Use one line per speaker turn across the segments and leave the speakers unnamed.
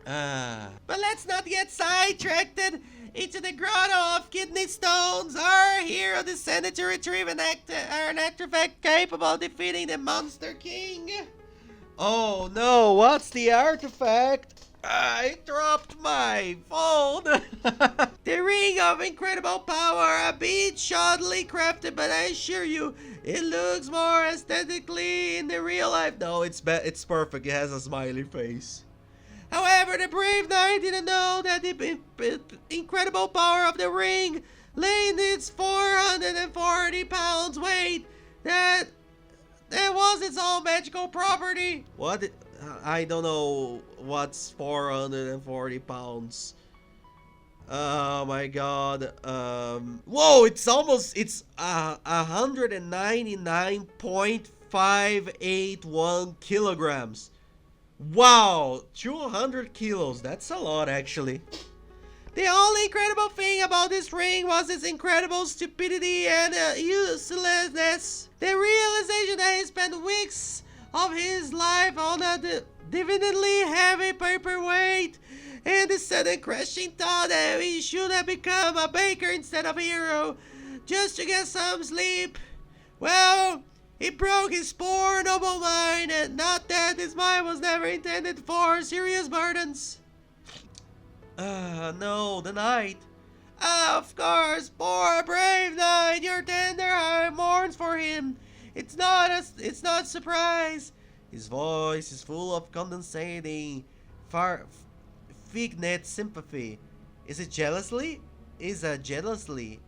But let's not get sidetracked into the grotto of kidney stones. Our hero descended to retrieve an artifact capable of defeating the Monster King. Oh no, what's the artifact? I dropped my phone. The Ring of Incredible Power, a bit shoddily crafted, but I assure you, it looks more aesthetically in the real life. No, it's perfect. It has a smiley face. However, the brave knight didn't know that the incredible power of the ring lay in its 440 pounds weight. That was its own magical property. What? I don't know what's 440 pounds. Oh my god. Whoa, it's 199.581 kilograms. Wow, 200 kilos. That's a lot, actually. The only incredible thing about this ring was its incredible stupidity and uselessness. The realization that he spent weeks of his life on a divinely heavy paperweight, and the sudden crushing thought that he should have become a baker instead of a hero just to get some sleep. Well, it broke his poor noble mind, and not that his mind was never intended for serious burdens. No, the knight. Of course, poor brave knight, your tender heart mourns for him. It's not surprise. His voice is full of condescending, fig-net sympathy. Is it jealously? Jealously,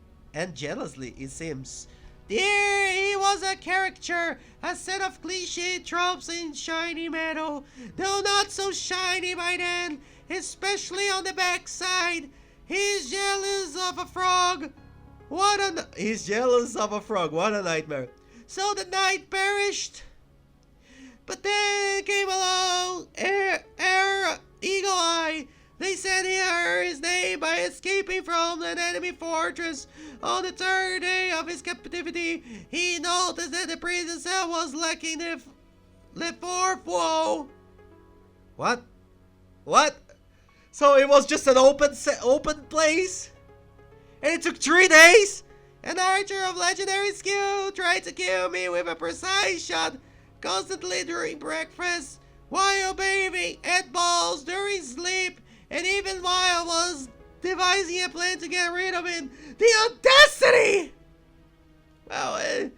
it seems. There he was a caricature, a set of cliché tropes in shiny metal, though not so shiny by then, especially on the backside. He's jealous of a frog. He's jealous of a frog. What a nightmare. So the knight perished. But then came along Eagle Eye. They said he earned his name by escaping from an enemy fortress. On the third day of his captivity, he noticed that the prison cell was lacking the fourth wall. What? What? So it was just an open place? And it took 3 days? An archer of legendary skill tried to kill me with a precise shot, constantly during breakfast, while bathing, ate balls during sleep, and even while I was devising a plan to get rid of him. The audacity! Well,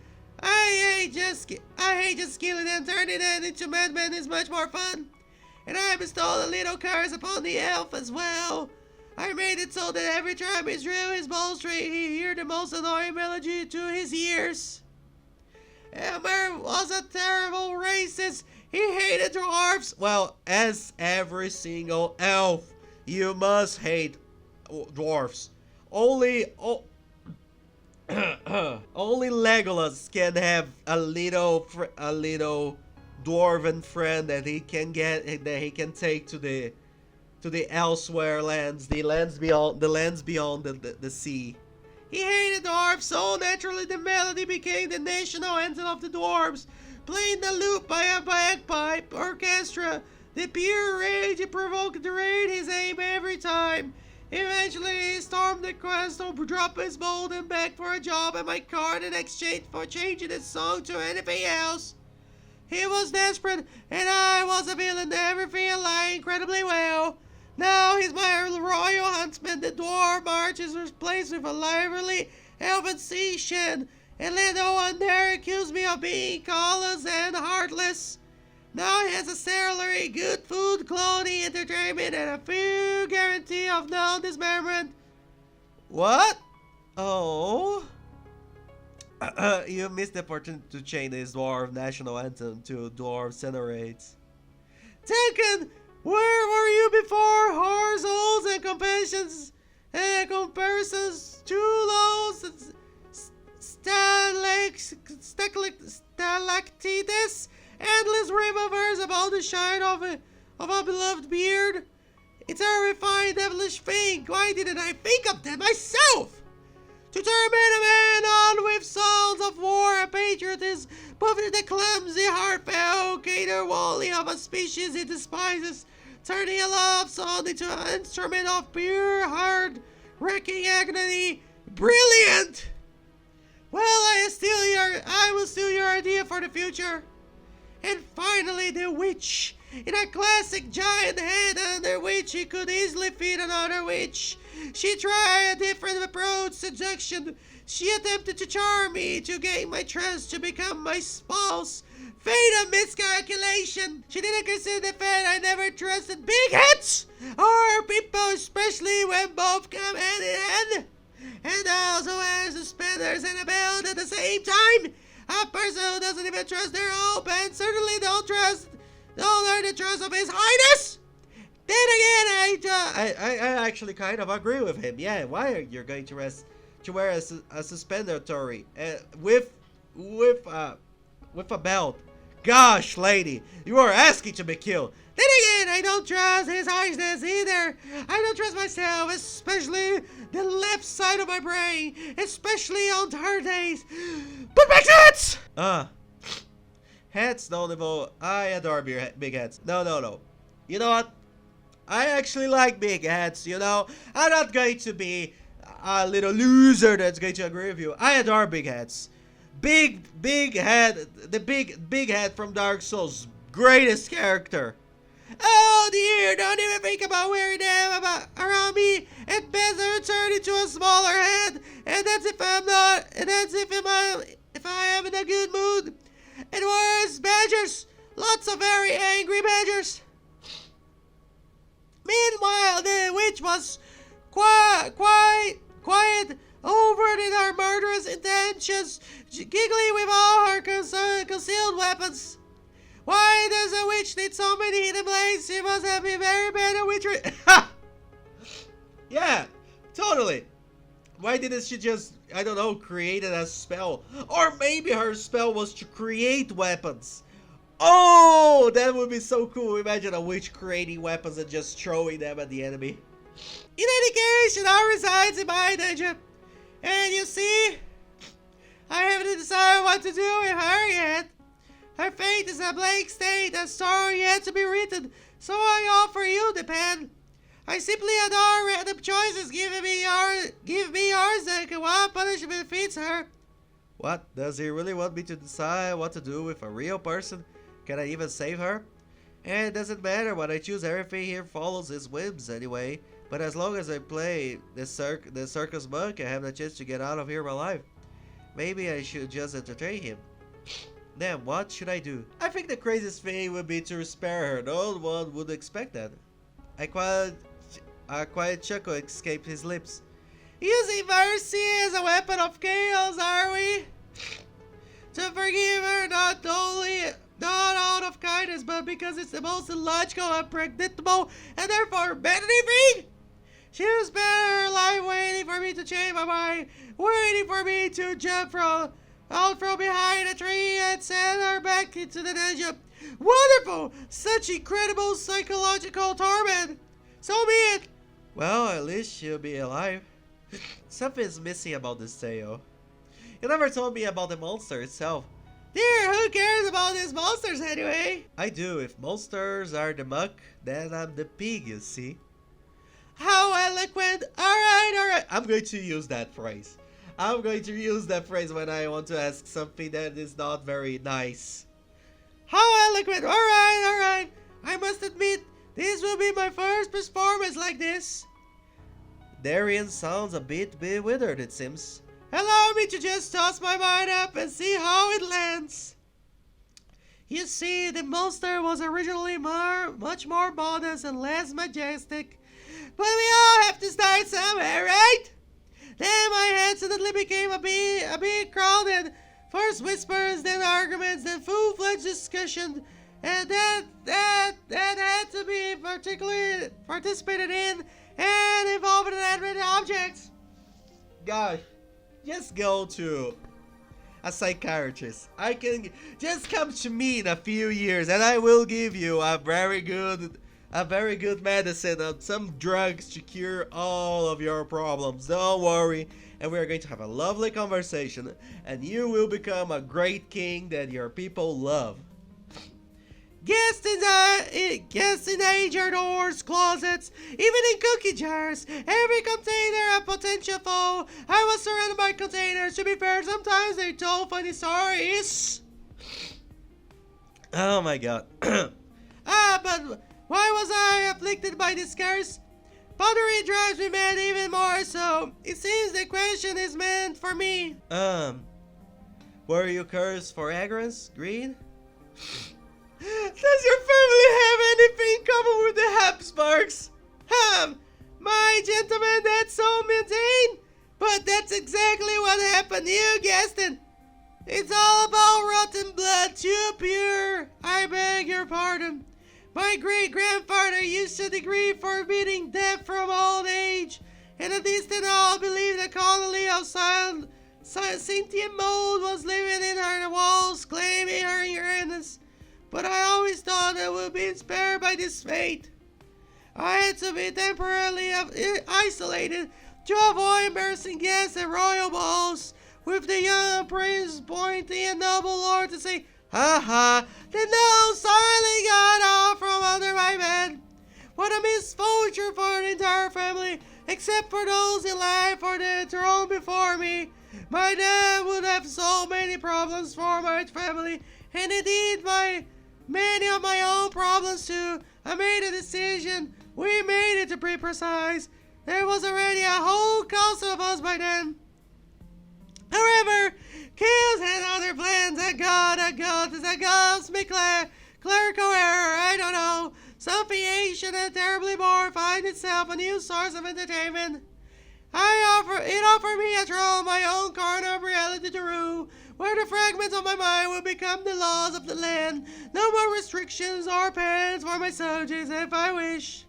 I hate just killing and turning them into madmen is much more fun. And I bestowed a little curse upon the elf as well. I made it so that every time he drew his bowstring, he heard the most annoying melody to his ears. Elmer was a terrible racist. He hated dwarfs. Well, as every single elf, you must hate dwarfs. Only Legolas can have a little dwarven friend that he can take to the elsewhere lands, the lands beyond the sea. He hated dwarves so naturally the melody became the national anthem of the dwarves, playing the lute by a bagpipe orchestra. The pure rage it provoked drained his aim every time. Eventually, he stormed the castle, dropped his bolt and begged for a job at my card in exchange for changing his song to anything else. He was desperate, and I was a villain, everything aligned incredibly well. Now he's my royal huntsman. The dwarf march is replaced with a lively elven sea shen, and let no one dare accuse me of being callous and heartless. Now he has a salary, good food, clothing, entertainment, and a few guarantee of no dismemberment. What? Oh? You missed the opportunity to change this dwarf national anthem to dwarf senorades. Duncan, where were you before horse and comparisons to those stalactites, endless rivers about the shine of a beloved beard? It's a refined devilish thing. Why didn't I think of that myself? To torment a man on with songs of war and patriotism, but with the clumsy, heartfelt caterwauling of a species he despises, turning a love song into an instrument of pure heart-wrecking agony. Brilliant! Well, I will steal your idea for the future. And finally, the witch. In a classic giant head under which she could easily feed another witch. She tried a different approach, seduction. She attempted to charm me, to gain my trust, to become my spouse. Fatal miscalculation. She didn't consider the fact I never trusted big heads or people, especially when both come hand in hand. And also has suspenders and a belt at the same time. A person who doesn't even trust their own pants certainly don't earn the trust of His Highness. Then again, I actually kind of agree with him. Yeah, why are you going to wear a suspender, Tori, with a belt? Gosh, lady, you are asking to be killed. Then again, I don't trust His Highness either. I don't trust myself, especially the left side of my brain, especially on hard days. But makes sense! Heads don't evolve. I adore big heads. No. You know what? I actually like big heads, you know? I'm not going to be a little loser that's going to agree with you. I adore big heads. Big head, the big head from Dark Souls, greatest character. Oh dear, don't even think about wearing them around me. It better turn into a smaller head, and that's if I am in a good mood. And worse, badgers, lots of very angry badgers. Meanwhile, the witch was quiet over in her murderous intentions, giggling with all her concealed weapons. Why does a witch need so many hidden blades? She must have been very bad at witchery. Yeah, totally. Why didn't she just, I don't know, create a spell? Or maybe her spell was to create weapons. Oh, that would be so cool. Imagine a witch creating weapons and just throwing them at the enemy. In any case, she now resides in my dungeon. And you see, I haven't decided what to do with her yet. Her fate is a blank state, a story yet to be written, so I offer you the pen. I simply adore random choices. Give me yours, Duncan. What punishment fits her? What? Does he really want me to decide what to do with a real person? Can I even save her? And it doesn't matter what I choose, everything here follows his whims anyway. But as long as I play the circus monk, I have the chance to get out of here alive. Maybe I should just entertain him. Then what should I do? I think the craziest thing would be to spare her. No one would expect that. A quiet chuckle escaped his lips. Using mercy as a weapon of chaos, are we? To forgive her not out of kindness, but because it's the most illogical, unpredictable, and therefore bad thing. She will spend her life waiting for me to change my mind, waiting for me to jump out from behind a tree and send her back into the dungeon. Wonderful! Such incredible psychological torment! So be it! Well, at least she'll be alive. Something's missing about this tale. You never told me about the monster itself. Dear, who cares about these monsters anyway? I do. If monsters are the muck, then I'm the pig, you see. How eloquent! Alright. I'm going to use that phrase. I'm going to use that phrase when I want to ask something that is not very nice. How eloquent! Alright. I must admit, this will be my first performance like this. Darian sounds a bit bewildered, it seems. Allow me to just toss my mind up and see how it lands. You see, the monster was originally much more modest and less majestic. But we all have to start somewhere, right? Then my head suddenly became a bit crowded. First whispers, then arguments, then full-fledged discussion. And that had to be particularly participated in and involved inanimate objects. Gosh, just go to a psychiatrist. I can just come to me in a few years and I will give you a very good medicine and some drugs to cure all of your problems. Don't worry. And we are going to have a lovely conversation and you will become a great king that your people love. Guests in age doors, closets, even in cookie jars. Every container a potential foe. I was surrounded by containers. To be fair, sometimes they told funny stories.
Oh my god.
But why was I afflicted by this curse? Pottery drives me mad even more so. It seems the question is meant for me.
Were you cursed for arrogance, greed?
Does your family have anything in common with the Habsburgs? My gentleman, that's so mundane. But that's exactly what happened. You guessed it. It's all about rotten blood, too pure. I beg your pardon. My great-grandfather used to decree forbidding death from old age. In a distant hall, believed a colony of sentient mold was living in her walls, claiming her Uranus. But I always thought I would be spared by this fate. I had to be temporarily isolated to avoid embarrassing guests at royal balls, with the young prince pointing a noble lord to say, "Ha ha!" The nose silently got off from under my bed. What a misfortune for the entire family, except for those in line for the throne before me. My dad would have so many problems for my family, and indeed many of my own problems too. I made a decision. We made it, to be precise. There was already a whole council of us by then. However, Chaos had other plans. A cosmic clerical error. I don't know. Something ancient and terribly bored find itself a new source of entertainment. It offered me a throne, my own corner of reality to rule, where the fragments of my mind will become the laws of the land. No more restrictions or pens for my subjects if I wish.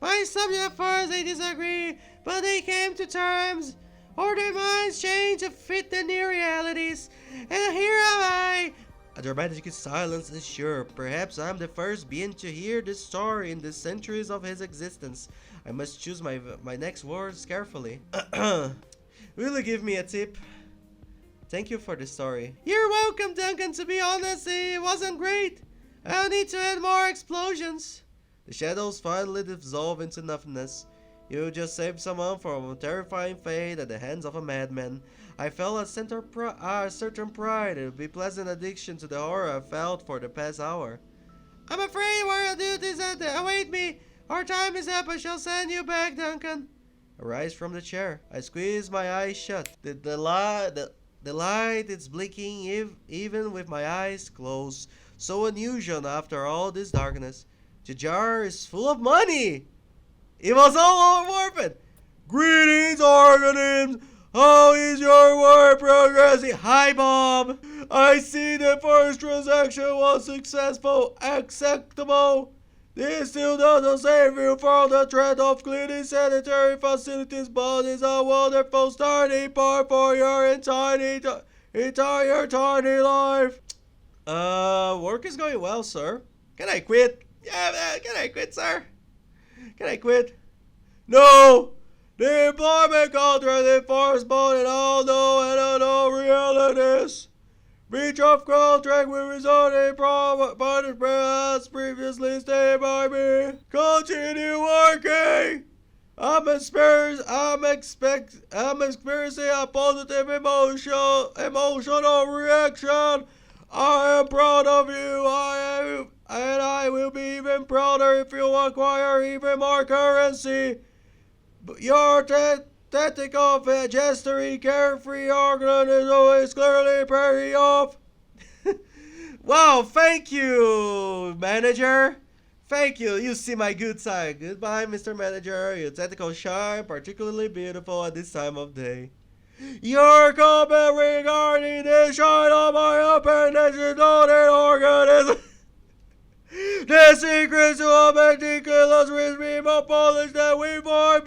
My subjects at first they disagree, but they came to terms, or their minds changed to fit the new realities. And here am I.
A dramatic silence ensued. Perhaps I'm the first being to hear this story in the centuries of his existence. I must choose my next words carefully. Will you give me a tip? Thank you for the story.
You're welcome, Duncan. To be honest, it wasn't great. I'll need to add more explosions.
The shadows finally dissolve into nothingness. You just saved someone from a terrifying fate at the hands of a madman. I felt a certain pride. It would be a pleasant addiction to the horror I felt for the past hour.
I'm afraid royal duties await me. Our time is up. I shall send you back, Duncan.
I rise from the chair. I squeeze my eyes shut. The light is blinking even with my eyes closed. So unusual after all this darkness. The jar is full of money. It was all worth it. Greetings, organisms. How is your work progressing? Hi, Bob. I see the first transaction was successful. Acceptable. This still doesn't save you from the threat of cleaning sanitary facilities, but it's a wonderful starting point for your entire tiny life. Work is going well, sir. Can I quit? Yeah, can I quit, sir? Can I quit? No! The employment contract enforcement and all know realities. Breach of contract will result in punishment as previously stated by me. Continue working! I'm experiencing a positive emotional reaction. I am proud of you. I will be even prouder if you acquire even more currency. Your tactical gesturing carefree organism is clearly paying off. Wow, thank you, manager. Thank you. You see my good side. Goodbye, Mr. Manager. Your tactical shine, particularly beautiful at this time of day. Your comment regarding the shine of my appendix is not an organism. The secrets to a meticulous regime of polish that we find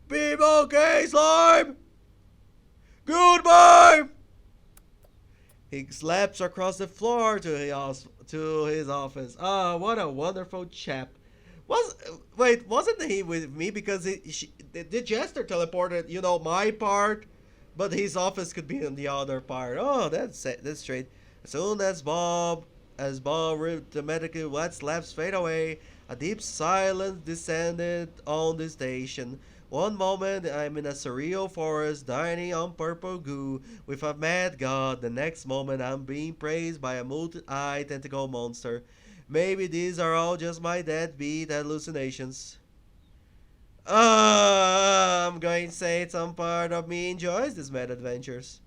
people case slime. Goodbye. He slaps across the floor to his office. Ah, what a wonderful chap. Wasn't he with me because the jester teleported, my part, but his office could be in the other part. Oh, that's straight. As soon as Bob as Bob rhythmically let slaps fade away, a deep silence descended on the station. One moment I'm in a surreal forest dining on purple goo with a mad god. The next moment I'm being praised by a multi-eyed tentacle monster. Maybe these are all just my deadbeat hallucinations. I'm going to say some part of me enjoys these mad adventures.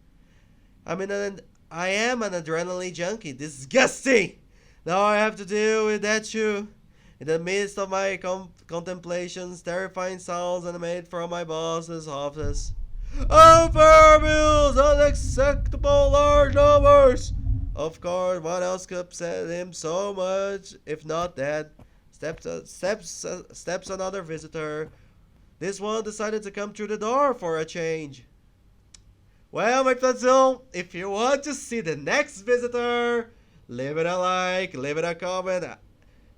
I mean, I am an adrenaline junkie. Disgusting! Now I have to deal with that too. In the midst of my contemplations, terrifying sounds emanated from my boss's office. Unfair bills! Unacceptable large numbers! Of course, what else could upset him so much, if not that? Steps another visitor. This one decided to come through the door for a change. Well, my platoon, if you want to see the next visitor, leave it a like, leave it a comment,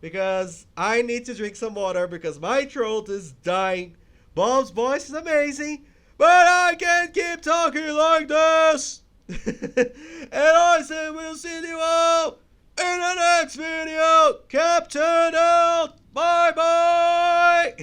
because I need to drink some water because my throat is dying. Bob's voice is amazing, but I can't keep talking like this. And I say we'll see you all in the next video. Captain out. Bye bye.